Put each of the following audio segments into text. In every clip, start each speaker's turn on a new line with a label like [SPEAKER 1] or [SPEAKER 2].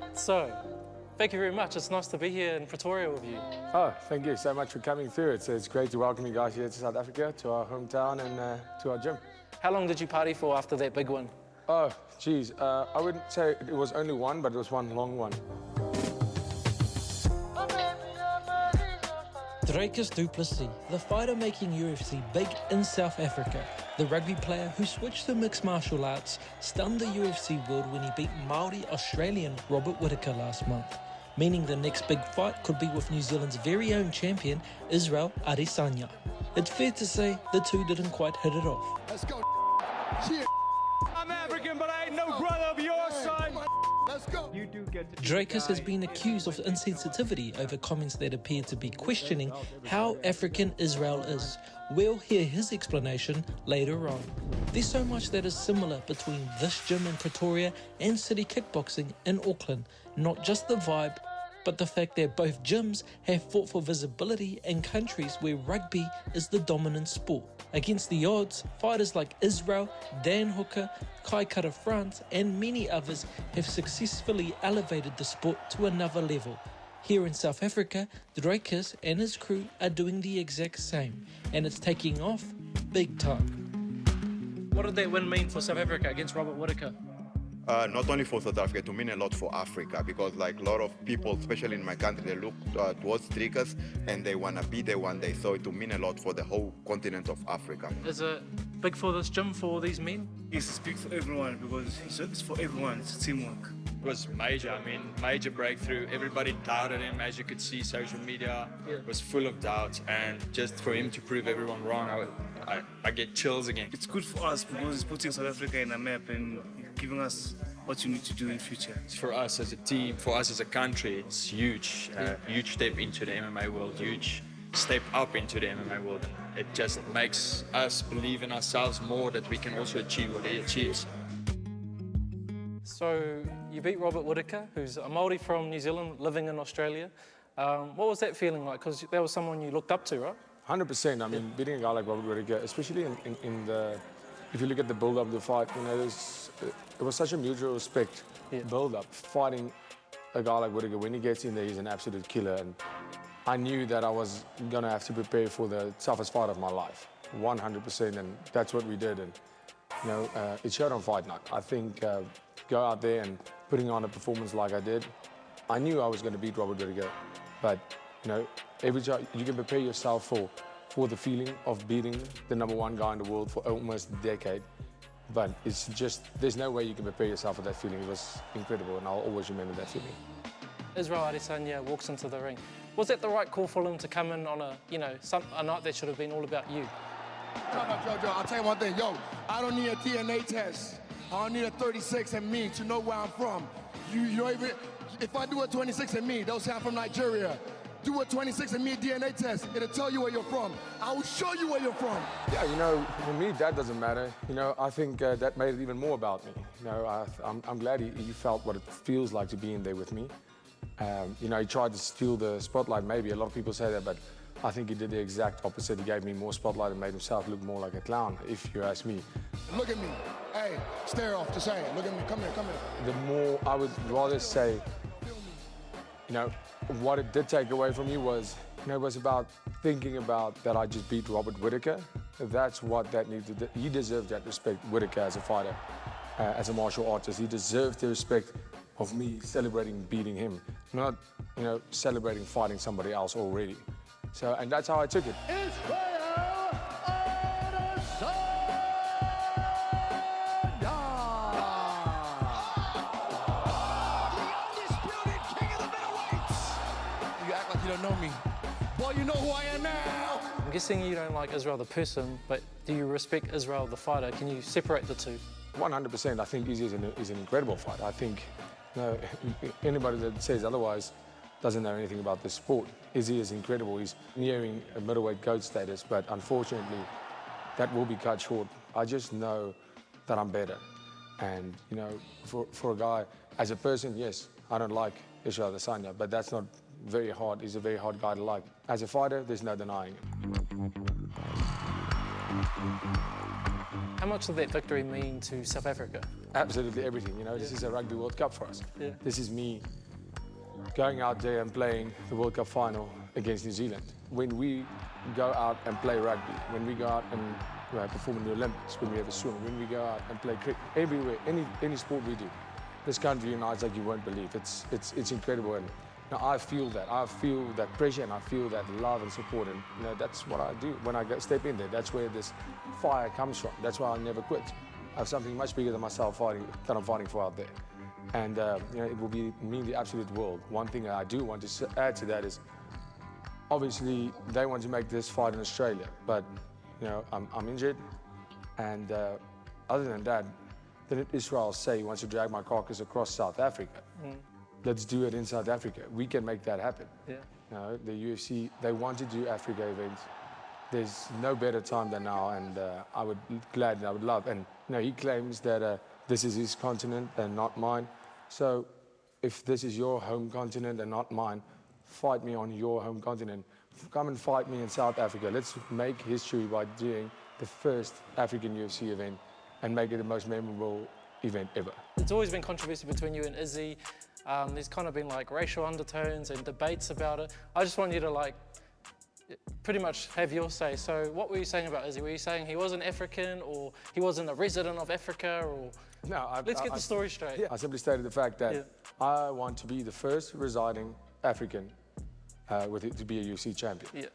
[SPEAKER 1] right, so thank you very much. It's nice to be here in Pretoria with you.
[SPEAKER 2] Oh, thank you so much for coming through. It's great to welcome you guys here to South Africa, to our hometown and to our gym.
[SPEAKER 1] How long did you party for after that big win?
[SPEAKER 2] Oh, geez, I wouldn't say it was only one, but it was one long one.
[SPEAKER 3] Dricus Du Plessis, the fighter making UFC big in South Africa. The rugby player who switched to mixed martial arts stunned the UFC world when he beat Māori Australian Robert Whittaker last month, meaning the next big fight could be with New Zealand's very own champion, Israel Adesanya. It's fair to say the two didn't quite hit it off.
[SPEAKER 4] Let's go. Shit. I'm African, but I ain't no brother of yours, son. Let's go.
[SPEAKER 5] You do get to
[SPEAKER 3] Dricus has been accused of insensitivity over comments that appear to be questioning how African Israel is. We'll hear his explanation later on. There's so much that is similar between this gym in Pretoria and City Kickboxing in Auckland. Not just the vibe, but the fact that both gyms have fought for visibility in countries where rugby is the dominant sport. Against the odds, fighters like Israel, Dan Hooker, Kai Kara France and many others have successfully elevated the sport to another level. Here in South Africa, Dricus and his crew are doing the exact same, and it's taking off big time.
[SPEAKER 1] What did that win mean for South Africa against Robert Whittaker?
[SPEAKER 6] Not only for South Africa, to mean a lot for Africa, because like a lot of people, especially in my country, they look towards Dricus and they want to be there one day. So it will mean a lot for the whole continent of Africa.
[SPEAKER 1] Is it big for this gym, for these men?
[SPEAKER 7] It's big for everyone because it's for everyone, it's teamwork.
[SPEAKER 5] It was major, I mean, major breakthrough. Everybody doubted him, as you could see, social media was full of doubt, and just for him to prove everyone wrong, I get chills again.
[SPEAKER 7] It's good for us because it's putting South Africa in a map and giving us what you need to do in future.
[SPEAKER 5] For us as a team, for us as a country, it's huge. Huge step into the MMA world, huge step up into the MMA world. It just makes us believe in ourselves more that we can also achieve what he achieves.
[SPEAKER 1] So you beat Robert Whittaker, who's a Māori from New Zealand living in Australia. What was that feeling like? Because that was someone you looked up to, right?
[SPEAKER 2] 100%. I mean, beating a guy like Robert Whittaker, especially in the, if you look at the build-up of the fight, you know, it was such a mutual respect build-up. Fighting a guy like Whittaker, when he gets in there, he's an absolute killer. And I knew that I was going to have to prepare for the toughest fight of my life, 100%, and that's what we did. And, you know, it showed on fight night. I think go out there and putting on a performance like I did, I knew I was going to beat Robert Whittaker. But, you know, every time you can prepare yourself for the feeling of beating the #1 guy in the world for almost a decade. But it's just, there's no way you can prepare yourself for that feeling. It was incredible, and I'll always remember that feeling.
[SPEAKER 1] Israel Adesanya walks into the ring. Was that the right call for him to come in on a, you know, a night that should have been all about you?
[SPEAKER 4] Joe, I'll tell you one thing. Yo, I don't need a DNA test. I don't need a 36andMe to know where I'm from. You don't even, if I do a 26andMe, they'll say I'm from Nigeria. Do a 26andMe DNA test. It'll tell you where you're from. I will show you where you're from.
[SPEAKER 2] Yeah, you know, for me, that doesn't matter. You know, I think that made it even more about me. You know, I'm glad he felt what it feels like to be in there with me. You know, he tried to steal the spotlight, maybe. A lot of people say that, but I think he did the exact opposite. He gave me more spotlight and made himself look more like a clown, if you ask me.
[SPEAKER 4] Look at me. Hey, stare off, just saying. Look at me. Come here, come here.
[SPEAKER 2] The more, I would rather say, you know, what it did take away from me was, you know, it was about thinking about that I just beat Robert Whittaker. That's what that needed to do. He deserved that respect, Whittaker, as a fighter, as a martial artist. He deserved the respect of me celebrating beating him, not, you know, celebrating fighting somebody else already. So, and that's how I took it.
[SPEAKER 4] Israel Adesanya! The undisputed king of the middleweights! You act like you don't know me. Boy, you know who I am now!
[SPEAKER 1] I'm guessing you don't like Israel the person, but do you respect Israel the fighter? Can you separate the two?
[SPEAKER 2] 100%. I think Izzy is an incredible fighter. I think, you know, anybody that says otherwise doesn't know anything about this sport. Izzy is incredible. He's nearing a middleweight GOAT status, but unfortunately, that will be cut short. I just know that I'm better. And, you know, for a guy, as a person, yes, I don't like Israel Adesanya, but that's not very hard. He's a very hard guy to like. As a fighter, there's no denying it.
[SPEAKER 1] How much did that victory mean to South Africa?
[SPEAKER 2] Absolutely everything. You know, this is a Rugby World Cup for us.
[SPEAKER 1] Yeah.
[SPEAKER 2] This is me going out there and playing the World Cup final against New Zealand. When we go out and play rugby, when we go out and perform in the Olympics, when we have a swim, when we go out and play cricket, everywhere, any sport we do, this country unites like you won't believe. It's incredible, and now I feel that. I feel that pressure, and I feel that love and support, and you know, that's what I do when I step in there. That's where this fire comes from. That's why I never quit. I have something much bigger than myself fighting for out there, and you know, it will mean the absolute world. One thing I do want to add to that is, obviously they want to make this fight in Australia, but you know, I'm injured, and other than that, didn't Israel say he wants to drag my carcass across South Africa? Let's do it in South Africa. We can make that happen. Yeah. You know, the UFC, they want to do Africa events. There's no better time than now, and I would love. And you know, he claims that this is his continent and not mine. So if this is your home continent and not mine, fight me on your home continent. Come and fight me in South Africa. Let's make history by doing the first African UFC event and make it the most memorable event ever.
[SPEAKER 1] It's always been controversy between you and Izzy. There's kind of been like racial undertones and debates about it. I just want you to like pretty much have your say. So what were you saying about Izzy? Were you saying he wasn't African, or he wasn't a resident of Africa, or?
[SPEAKER 2] No,
[SPEAKER 1] let's get the story straight.
[SPEAKER 2] Yeah. I simply stated the fact that I want to be the first residing African to be a UFC champion.
[SPEAKER 1] Yeah.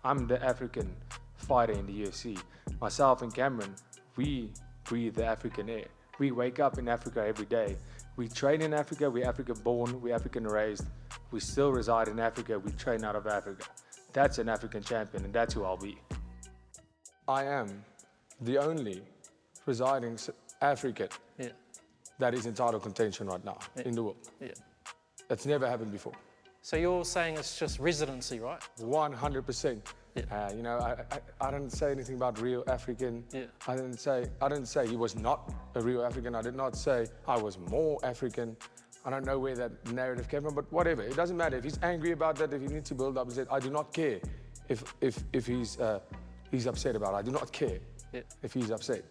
[SPEAKER 2] I'm the African fighter in the UFC. Myself and Cameron, we breathe the African air. We wake up in Africa every day. We train in Africa, we're African born, we're African raised. We still reside in Africa, we train out of Africa. That's an African champion, and that's who I'll be. I am the only residing African that is in title contention right now in the world. Yeah. That's never happened before.
[SPEAKER 1] So you're saying it's just residency, right?
[SPEAKER 2] 100%. Yeah. You know, I didn't say anything about real African. Yeah. I didn't say he was not a real African. I did not say I was more African. I don't know where that narrative came from, but whatever. It doesn't matter. If he's angry about that, if he needs to build up, I do not care if he's upset about it. I do not care if he's upset.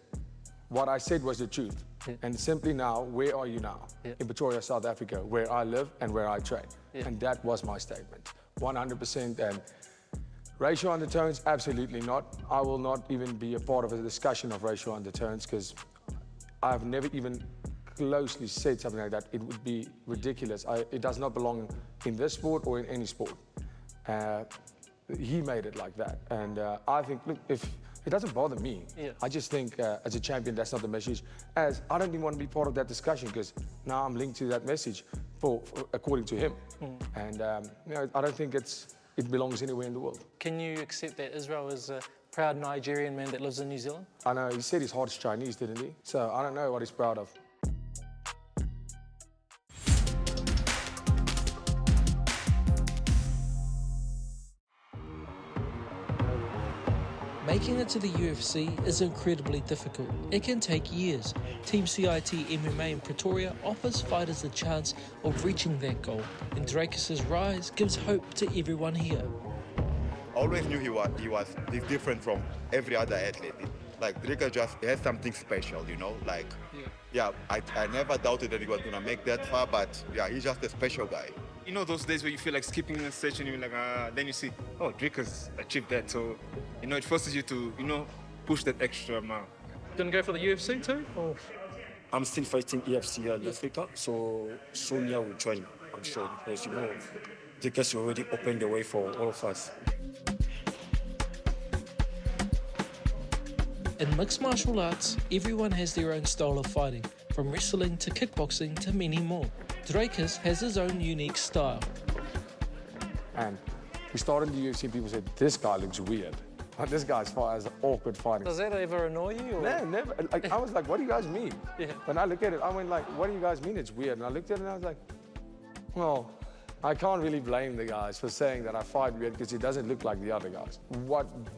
[SPEAKER 2] What I said was the truth. And simply now, where are you now? In Pretoria, South Africa, where I live and where I train. And that was my statement, 100%. And racial undertones, absolutely not. I will not even be a part of a discussion of racial undertones, because I've never even closely said something like that. It would be ridiculous. It does not belong in this sport or in any sport. He made it like that. And I think, look, if it doesn't bother me. I just think as a champion, that's not the message. As I don't even want to be part of that discussion, because now I'm linked to that message according to him. And you know, I don't think it belongs anywhere in the world.
[SPEAKER 1] Can you accept that Israel is a proud Nigerian man that lives in New Zealand?
[SPEAKER 2] I know, he said his heart's Chinese, didn't he? So I don't know what he's proud of.
[SPEAKER 3] Making it to the UFC is incredibly difficult. It can take years. Team CIT MMA in Pretoria offers fighters the chance of reaching that goal, and Dricus' rise gives hope to everyone here.
[SPEAKER 6] I always knew he's different from every other athlete. Like Dricus just has something special, you know. Like, I never doubted that he was gonna make that far, but he's just a special guy.
[SPEAKER 7] You know those days where you feel like skipping in a session, you're like, then you see, oh, Dricus achieved that. So, you know, it forces you to, you know, push that extra mile.
[SPEAKER 1] Gonna go for the UFC too? Or?
[SPEAKER 8] I'm still fighting EFC in Africa, so soon we'll join, I'm sure, because, you know, Dricus already opened the way for all of us.
[SPEAKER 3] In mixed martial arts, everyone has their own style of fighting, from wrestling to kickboxing to many more. Dricus has his own unique style.
[SPEAKER 2] And we started in the UFC, people said, this guy looks weird. This guy's has awkward fighting.
[SPEAKER 1] Does that ever annoy you? Or?
[SPEAKER 2] No, never. Like, I was like, what do you guys mean? When I look at it, I went like, what do you guys mean it's weird? And I looked at it and I was like, well, I can't really blame the guys for saying that I fight weird, because he doesn't look like the other guys.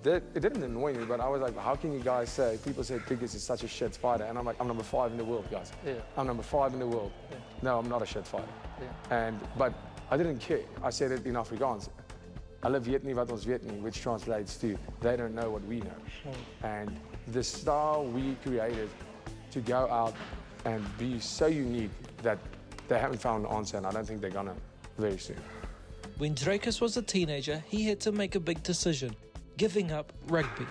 [SPEAKER 2] It didn't annoy me, but I was like, how can you guys say, people say Dricus is such a shit fighter, and I'm like, I'm number 5 in the world, guys. I'm number 5 in the world. No, I'm not a shit fighter. But I didn't care. I said it in Afrikaans. Hulle weet nie wat ons weet nie, which translates to, they don't know what we know. And the style we created to go out and be so unique that they haven't found an answer, and I don't think they're gonna very soon.
[SPEAKER 3] When Dricus was a teenager, he had to make a big decision, giving up rugby.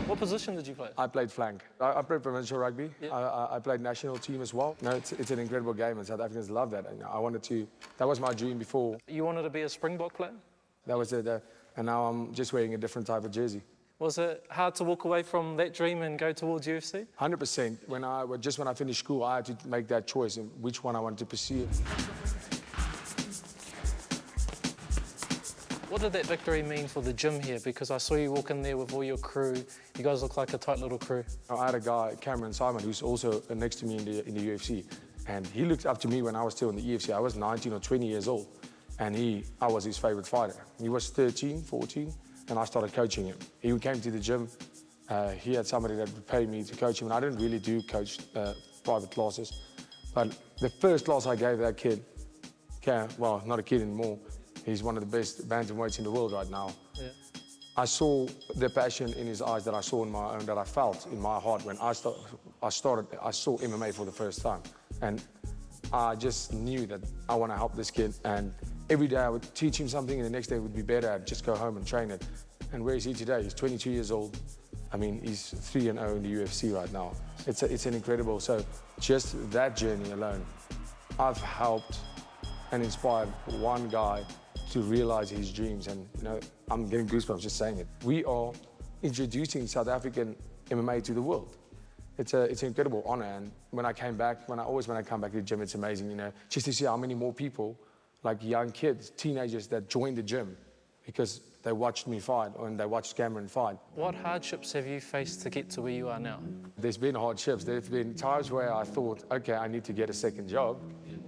[SPEAKER 1] What position did you play?
[SPEAKER 2] I played flank. I played provincial rugby.
[SPEAKER 1] Yeah.
[SPEAKER 2] I played national team as well. No, it's an incredible game, and South Africans love that. And I wanted to, that was my dream before.
[SPEAKER 1] You wanted to be a Springbok player?
[SPEAKER 2] That was it, and now I'm just wearing a different type of jersey.
[SPEAKER 1] Was it hard to walk away from that dream and go towards UFC?
[SPEAKER 2] 100%. Just when I finished school, I had to make that choice in which one I wanted to pursue.
[SPEAKER 1] What did that victory mean for the gym here? Because I saw you walk in there with all your crew. You guys look like a tight little crew.
[SPEAKER 2] I had a guy, Cameron Simon, who's also next to me in the UFC, and he looked up to me when I was still in the UFC. I was 19 or 20 years old, and I was his favorite fighter. He was 13, 14, and I started coaching him. He came to the gym. He had somebody that would pay me to coach him, and I didn't really do coach private classes. But the first class I gave that kid, well, not a kid anymore, he's one of the best bantamweights in the world right now.
[SPEAKER 1] Yeah.
[SPEAKER 2] I saw the passion in his eyes that I saw in my own, that I felt in my heart when I saw MMA for the first time. And I just knew that I want to help this kid. And every day I would teach him something, and the next day would be better. I'd just go home and train it. And where is he today? He's 22 years old. I mean, he's 3-0 in the UFC right now. It's an incredible. So just that journey alone, I've helped and inspired one guy to realize his dreams, and I'm getting goosebumps just saying it. We are introducing South African MMA to the world. It's an incredible honor, and when I come back to the gym, it's amazing, just to see how many more people, like young kids, teenagers that join the gym because they watched me fight and they watched Cameron fight.
[SPEAKER 1] What hardships have you faced to get to where you are now?
[SPEAKER 2] There's been hardships. There's been times where I thought, okay, I need to get a second job.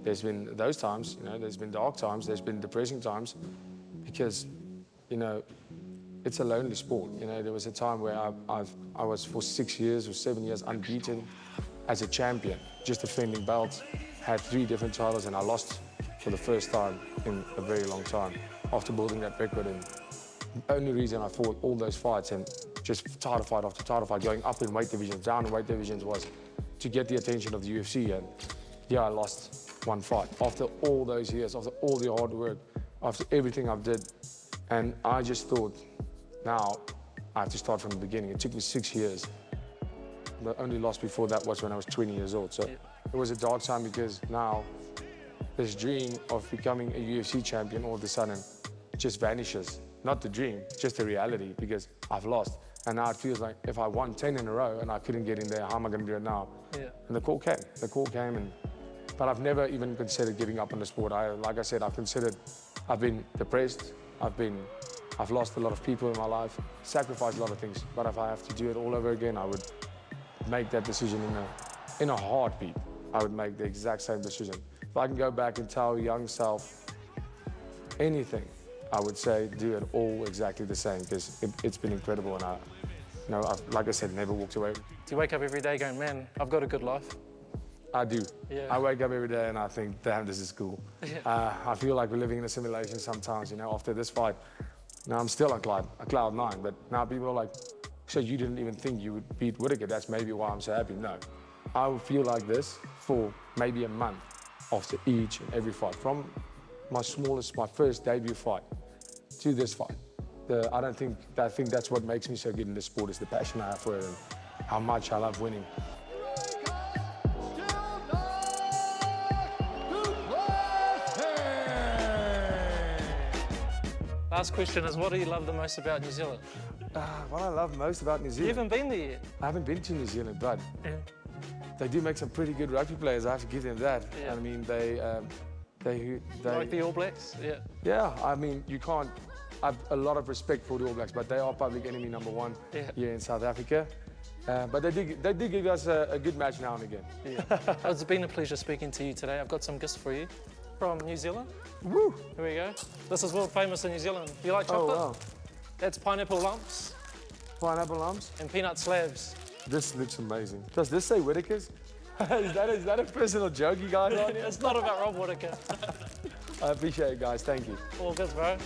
[SPEAKER 2] There's been those times, there's been dark times, there's been depressing times, because, it's a lonely sport. There was a time where I was for 6 years or 7 years unbeaten as a champion, just defending belts, had 3 different titles, and I lost for the first time in a very long time after building that record. And the only reason I fought all those fights and just title fight after title fight, going up in weight divisions, down in weight divisions, was to get the attention of the UFC. And yeah, I lost one fight after all those years, after all the hard work, after everything I've did. And I just thought, now I have to start from the beginning. It took me 6 years. The only loss before that was when I was 20 years old. So it was a dark time, because now this dream of becoming a UFC champion all of a sudden just vanishes. Not the dream, just the reality, because I've lost. And now it feels like if I won 10 in a row and I couldn't get in there, how am I going to do it now?
[SPEAKER 1] Yeah.
[SPEAKER 2] And the call came. But I've never even considered giving up on the sport. Like I said, I've been depressed. I've lost a lot of people in my life, sacrificed a lot of things. But if I have to do it all over again, I would make that decision in a heartbeat. I would make the exact same decision. If I can go back and tell young self anything, I would say do it all exactly the same, because it's been incredible. And I've, like I said, never walked away.
[SPEAKER 1] Do you wake up every day going, man, I've got a good life?
[SPEAKER 2] I do.
[SPEAKER 1] Yeah.
[SPEAKER 2] I wake up every day and I think, damn, this is cool. Yeah. I feel like we're living in a simulation sometimes, after this fight. Now I'm still on cloud 9, but now people are like, so you didn't even think you would beat Whittaker? That's maybe why I'm so happy. No, I will feel like this for maybe a month after each and every fight. From my first debut fight to this fight. I think that's what makes me so good in this sport, is the passion I have for it and how much I love winning.
[SPEAKER 1] Last question is, what do you love the most about New Zealand?
[SPEAKER 2] What I love most about New Zealand...
[SPEAKER 1] You haven't been there yet?
[SPEAKER 2] I haven't been to New Zealand, but they do make some pretty good rugby players. I have to give them that.
[SPEAKER 1] Yeah.
[SPEAKER 2] I mean, they
[SPEAKER 1] like the All Blacks? Yeah.
[SPEAKER 2] Yeah, I mean, you can't... I have a lot of respect for the All Blacks, but they are public enemy #1 here in South Africa. But they did give us a good match now and again.
[SPEAKER 1] Yeah. It's been a pleasure speaking to you today. I've got some gifts for you from New Zealand.
[SPEAKER 2] Woo!
[SPEAKER 1] Here we go. This is world famous in New Zealand. You like chocolate?
[SPEAKER 2] Oh, wow.
[SPEAKER 1] That's pineapple lumps.
[SPEAKER 2] Pineapple lumps?
[SPEAKER 1] And peanut slabs.
[SPEAKER 2] This looks amazing. Does this say Whittaker's? is that a personal joke you guys on?
[SPEAKER 1] It's not about Rob Whittaker.
[SPEAKER 2] I appreciate it, guys. Thank you.
[SPEAKER 1] All good, bro.